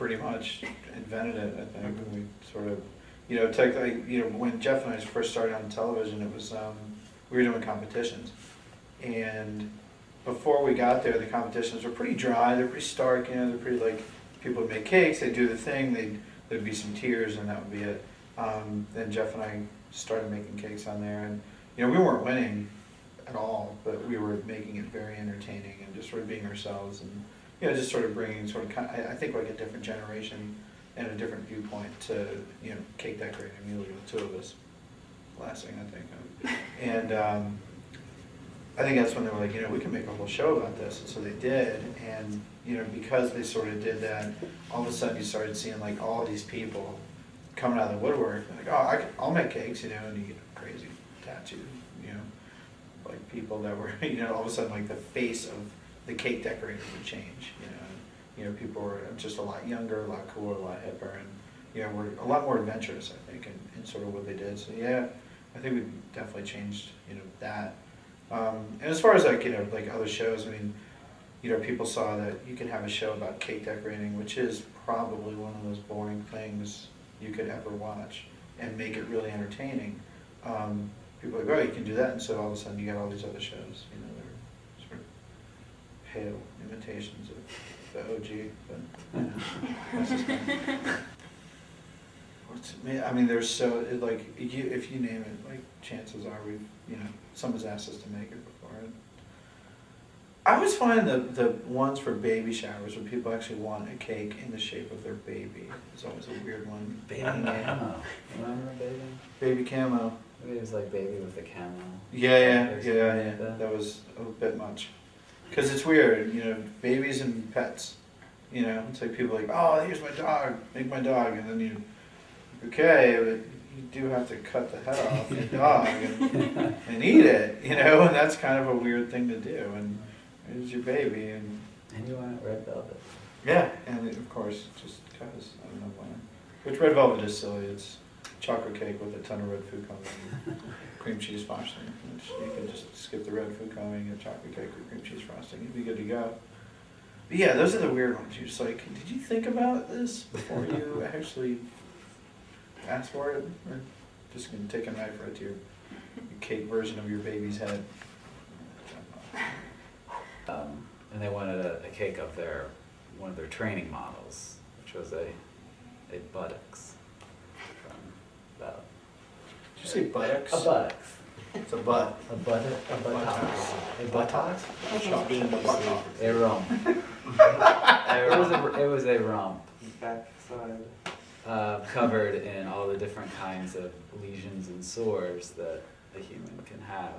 pretty much invented it, I think. And we sort of, took like, when Jeff and I first started on television, it was, we were doing competitions. And before we got there, the competitions were pretty dry, they're pretty stark, they're pretty like, people would make cakes, they'd do the thing, there'd be some tears and that would be it. Then Jeff and I started making cakes on there, and we weren't winning at all, but we were making it very entertaining and just sort of being ourselves, and just sort of bringing I think like a different generation and a different viewpoint to cake decorating. The two of us, last thing I think of. And I think that's when they were like, we can make a whole show about this, and so they did. And because they sort of did that, all of a sudden you started seeing like all these people coming out of the woodwork, like, oh, I'll make cakes, and you get crazy tattoos, like people that were, all of a sudden like the face of the cake decorator would change, people were just a lot younger, a lot cooler, a lot hipper, and were a lot more adventurous, I think, in sort of what they did. So yeah, I think we definitely changed, that. And as far as like, like other shows, I mean, people saw that you can have a show about cake decorating, which is probably one of those boring things you could ever watch, and make it really entertaining. People are like, oh, you can do that, and so all of a sudden you got all these other shows, they're sort of pale imitations of the OG, but that's just I mean, there's like, if you name it, like, chances are we've, someone's asked us to make it before. And I always find the ones for baby showers, when people actually want a cake in the shape of their baby, is always a weird one. Baby camo. Remember baby? Baby camo. Maybe it was like baby with the camo. Yeah. That was a bit much. Because it's weird, babies and pets. It's like people are like, oh, here's my dog, make my dog, and then okay, but you do have to cut the head off your dog and eat it, and that's kind of a weird thing to do. And it's your baby, and you want it red velvet. Yeah, and of course, just because I don't know why. Which red velvet is silly. It's chocolate cake with a ton of red food coloring, cream cheese frosting. Which you can just skip the red food coloring and chocolate cake with cream cheese frosting. You'd be good to go. But yeah, those are the weird ones. You're just like, did you think about this before you actually ask for it? Or just gonna take a knife right to your cake version of your baby's head? And they wanted a cake of one of their training models, which was a buttocks from about. Did you say buttocks? A buttocks. It's a butt. A buttocks. A buttocks. A rump. It was a rump. Backside. Covered in all the different kinds of lesions and sores that a human can have,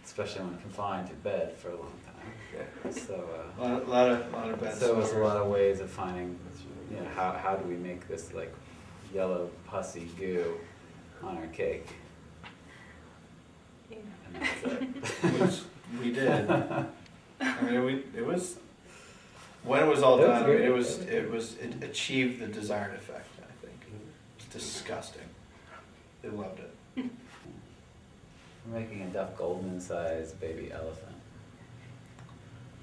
especially when confined to bed for a long time. Yeah. So A lot of bad so sores. it's a lot of ways of finding, how do we make this like yellow pussy goo on our cake? Yeah. And that's it. Which we did. I mean, it was, when it was all It was done, I mean, good. it achieved the desired effect, I think. It's disgusting. They loved it. We're making a Duff Goldman sized baby elephant.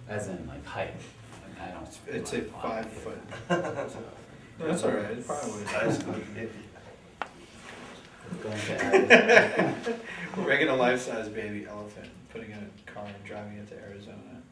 As in like height. I don't. It's a really want 5 it. foot. No, that's all right. It probably would. Going to add We're making a life-size baby elephant, putting it in a car and driving it to Arizona.